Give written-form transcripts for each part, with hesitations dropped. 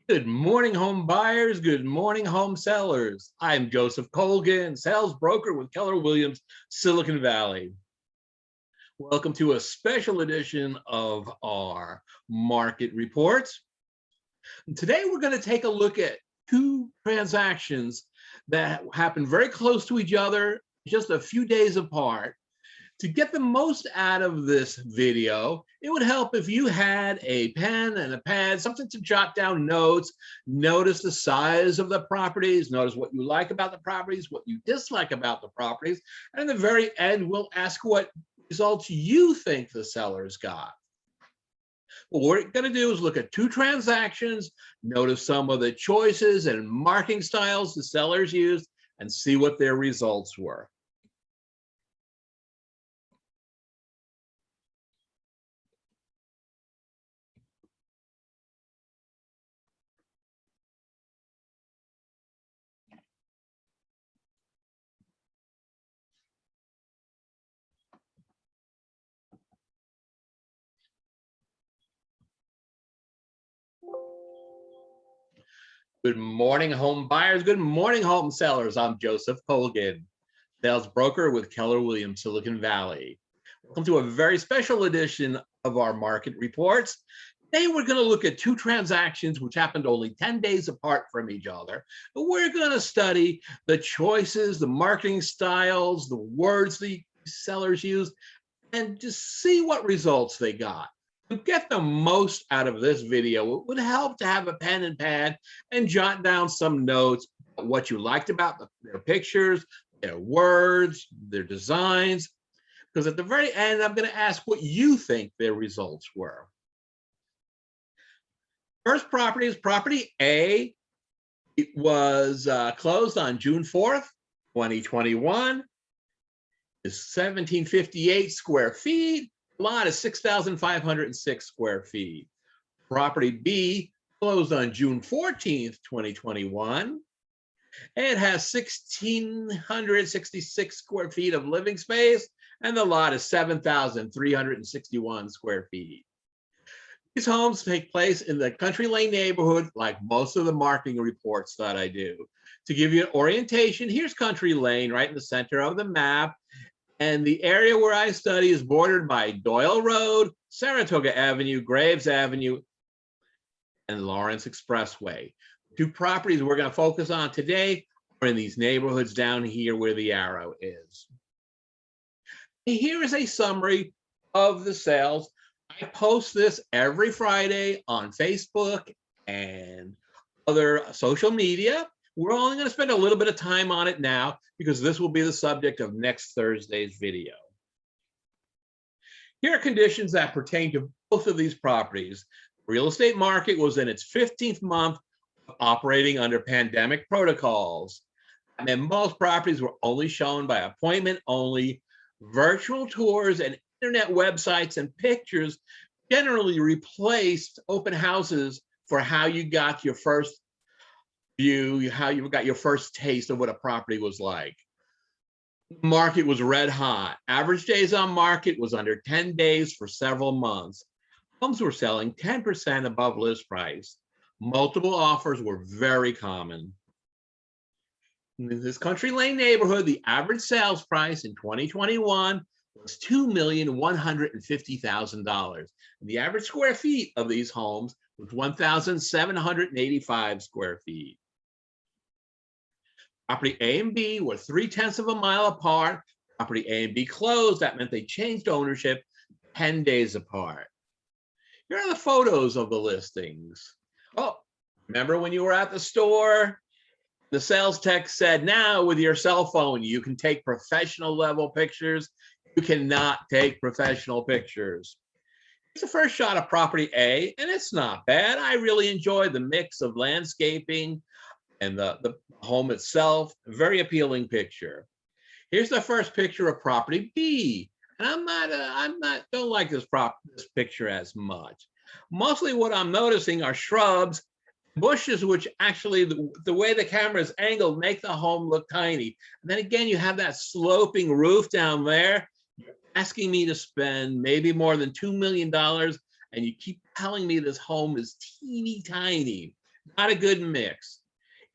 Good morning, home buyers. Good morning, home sellers. I'm Joseph Colgan, sales broker with Keller Williams, Silicon Valley. Welcome to a special edition of our market reports. Today, we're going to take a look at two transactions that happened very close to each other, just a few days apart. To get the most out of this video, it would help if you had a pen and a pad, something to jot down notes, notice the size of the properties, notice what you like about the properties, what you dislike about the properties, and in the very end, we'll ask what results you think the sellers got. What we're going to do is look at two transactions, notice some of the choices and marking styles the sellers used, and see what their results were. Good morning, home buyers. Good morning, home sellers. I'm Joseph Colgan, sales broker with Keller Williams, Silicon Valley. Welcome to a very special edition of our market reports. Today, we're going to look at two transactions which happened only 10 days apart from each other. But we're going to study the choices, the marketing styles, the words the sellers used, and just see what results they got. To get the most out of this video, it would help to have a pen and pad and jot down some notes, what you liked about their pictures, their words, their designs, because at the very end, I'm going to ask what you think their results were. First property is property A. It was closed on June 4th, 2021. It's 1,758 square feet. Lot is 6,506 square feet. Property B closed on June 14th, 2021. It has 1,666 square feet of living space, and the lot is 7,361 square feet. These homes take place in the Country Lane neighborhood, like most of the marketing reports that I do. To give you an orientation, here's Country Lane right in the center of the map. And the area where I study is bordered by Doyle Road, Saratoga Avenue, Graves Avenue, and Lawrence Expressway. Two properties we're going to focus on today are in these neighborhoods down here where the arrow is. Here is a summary of the sales. I post this every Friday on Facebook and other social media. We're only going to spend a little bit of time on it now because this will be the subject of next Thursday's video. Here are conditions that pertain to both of these properties. The real estate market was in its 15th month of operating under pandemic protocols. And then most properties were only shown by appointment only. Virtual tours and internet websites and pictures generally replaced open houses for how you got your first view, how you got your first taste of what a property was like. Market was red hot. Average days on market was under 10 days for several months. Homes were selling 10% above list price. Multiple offers were very common. In this Country Lane neighborhood, the average sales price in 2021 was $2,150,000. The average square feet of these homes was 1,785 square feet. Property A and B were 0.3 of a mile apart. Property A and B closed. That meant they changed ownership 10 days apart. Here are the photos of the listings. Oh, remember when you were at the store? The sales tech said, now with your cell phone, you can take professional level pictures. You cannot take professional pictures. It's the first shot of property A, and it's not bad. I really enjoyed the mix of landscaping and the home itself. Very appealing picture. Here's the first picture of property B, and don't like this picture as much. Mostly what I'm noticing are shrubs, bushes, which actually the way the camera is angled make the home look tiny. And then again, you have that sloping roof down there. You're asking me to spend maybe more than $2 million, and you keep telling me this home is teeny tiny. not a good mix.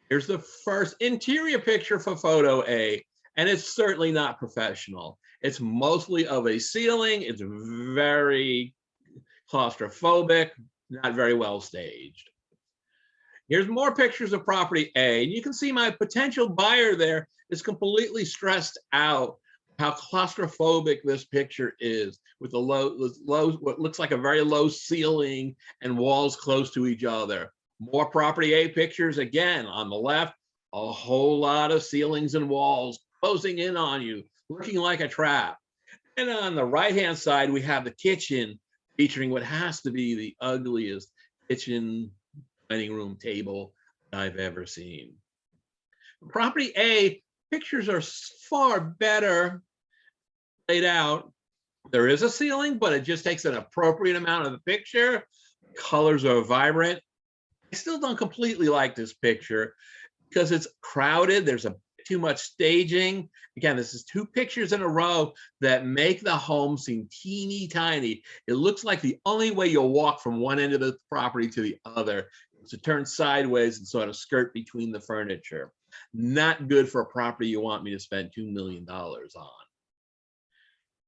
Here's the first interior picture for photo A, and it's certainly not professional. It's mostly of a ceiling. It's very claustrophobic, not very well staged. Here's more pictures of property A, and you can see my potential buyer there is completely stressed out how claustrophobic this picture is, with the low, what looks like a very low ceiling and walls close to each other. More property A pictures again on the left, a whole lot of ceilings and walls closing in on you, looking like a trap. And on the right-hand side, we have the kitchen featuring what has to be the ugliest kitchen dining room table I've ever seen. Property A, pictures are far better laid out. There is a ceiling, but it just takes an appropriate amount of the picture. Colors are vibrant. I still don't completely like this picture because it's crowded. There's a too much staging. Again, this is two pictures in a row that make the home seem teeny tiny. It looks like the only way you'll walk from one end of the property to the other is to turn sideways and sort of skirt between the furniture. Not good for a property you want me to spend $2 million on.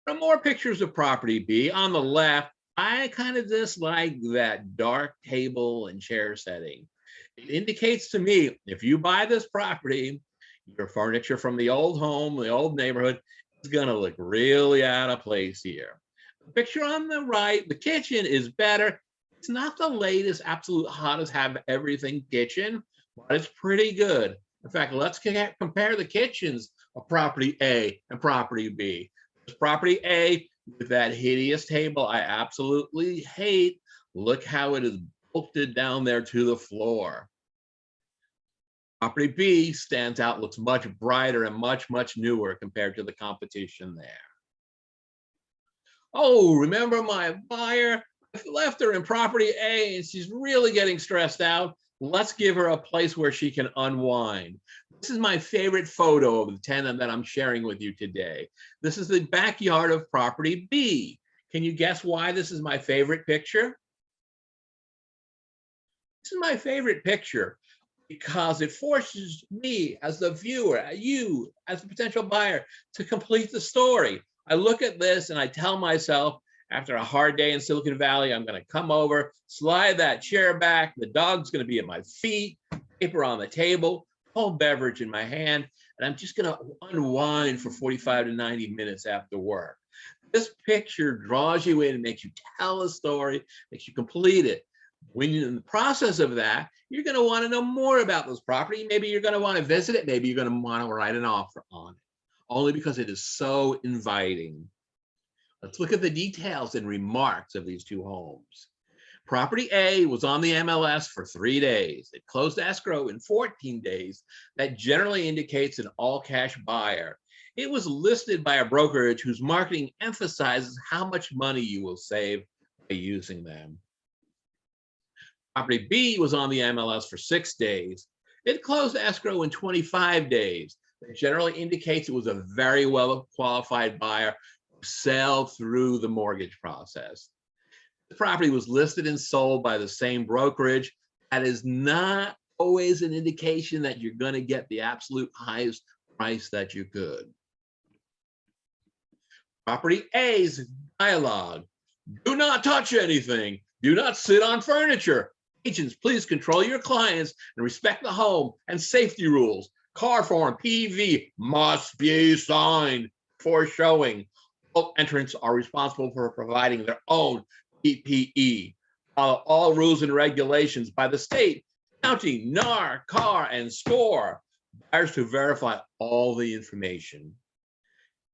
Some more pictures of property B. On the left, I kind of dislike that dark table and chair setting. It indicates to me, if you buy this property, your furniture from the old home, the old neighborhood, is going to look really out of place here. The picture on the right, the kitchen is better. It's not the latest, absolute hottest, have everything kitchen, but it's pretty good. In fact, let's compare the kitchens of property A and property B. There's property A with that hideous table I absolutely hate. Look how it is bolted down there to the floor. Property B stands out, looks much brighter and much, much newer compared to the competition there. Oh, remember my buyer? I left her in property A and she's really getting stressed out. Let's give her a place where she can unwind. This is my favorite photo of the 10 that I'm sharing with you today. This is the backyard of property B. Can you guess why this is my favorite picture? This is my favorite picture because it forces me as the viewer, you as a potential buyer, to complete the story. I look at this and I tell myself, after a hard day in Silicon Valley, I'm going to come over, slide that chair back, the dog's going to be at my feet, paper on the table, cold beverage in my hand, and I'm just going to unwind for 45 to 90 minutes after work. This picture draws you in and makes you tell a story, makes you complete it. When you're in the process of that, you're going to want to know more about this property. Maybe you're going to want to visit it. Maybe you're going to want to write an offer on it, only because it is so inviting. Let's look at the details and remarks of these two homes. Property A was on the MLS for 3 days. It closed escrow in 14 days. That generally indicates an all-cash buyer. It was listed by a brokerage whose marketing emphasizes how much money you will save by using them. Property B was on the MLS for 6 days. It closed escrow in 25 days. That generally indicates it was a very well qualified buyer who sailed through the mortgage process. The property was listed and sold by the same brokerage. That is not always an indication that you're going to get the absolute highest price that you could. Property A's dialogue. Do not touch anything. Do not sit on furniture. Agents, please control your clients and respect the home and safety rules. Car form PV must be signed before showing. All entrants are responsible for providing their own PPE. Follow all rules and regulations by the state, county, NAR, CAR, and SCORE. Buyers to verify all the information.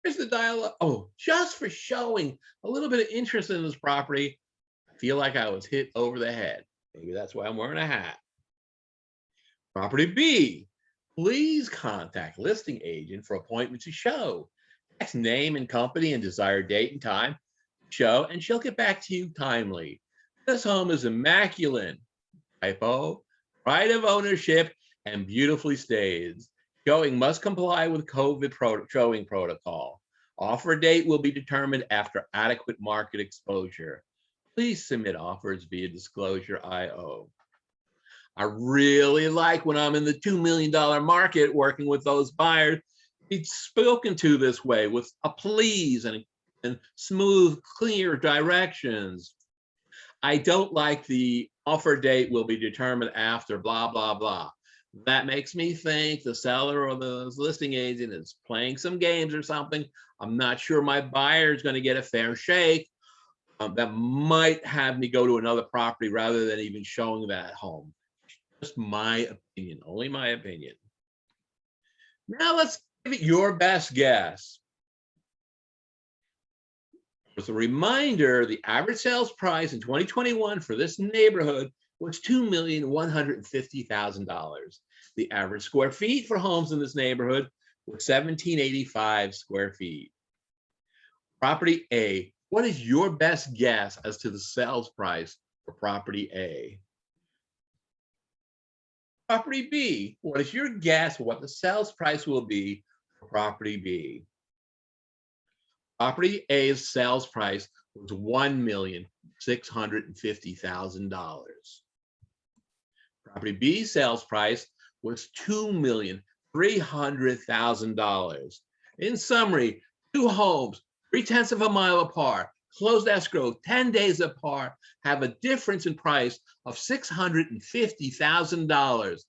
Here's the dialogue. Oh, just for showing a little bit of interest in this property, I feel like I was hit over the head. Maybe that's why I'm wearing a hat. Property B, please contact listing agent for appointment to show. Text name and company and desired date and time. Show, and she'll get back to you timely. This home is immaculate. Typo, pride of ownership, and beautifully staged. Showing must comply with COVID showing protocol. Offer date will be determined after adequate market exposure. Please submit offers via Disclosure.io. I really like when I'm in the $2 million market working with those buyers, be spoken to this way with a please and smooth, clear directions. I don't like the offer date will be determined after blah, blah, blah. That makes me think the seller or the listing agent is playing some games or something. I'm not sure my buyer is going to get a fair shake. That might have me go to another property rather than even showing that home. Just my opinion, only my opinion. Now let's give it your best guess. As a reminder, the average sales price in 2021 for this neighborhood was $2,150,000. The average square feet for homes in this neighborhood was 1,785 square feet. Property A, what is your best guess as to the sales price for property A? Property B, what is your guess what the sales price will be for property B? Property A's sales price was $1,650,000. Property B's sales price was $2,300,000. In summary, two homes, 0.3 of a mile apart, closed escrow 10 days apart, have a difference in price of $650,000.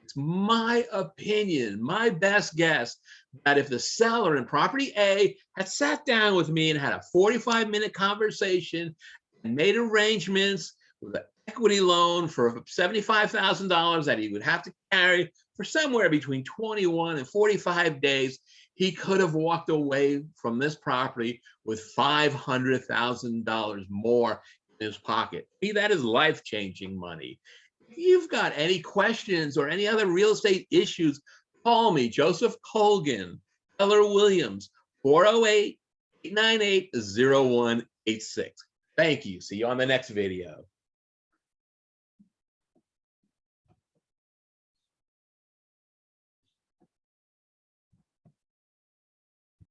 It's my opinion, my best guess, that if the seller in property A had sat down with me and had a 45-minute conversation and made arrangements with an equity loan for $75,000 that he would have to carry for somewhere between 21 and 45 days, he could have walked away from this property with $500,000 more in his pocket. That is life-changing money. If you've got any questions or any other real estate issues, call me, Joseph Colgan, Keller Williams, 408-898-0186. Thank you. See you on the next video.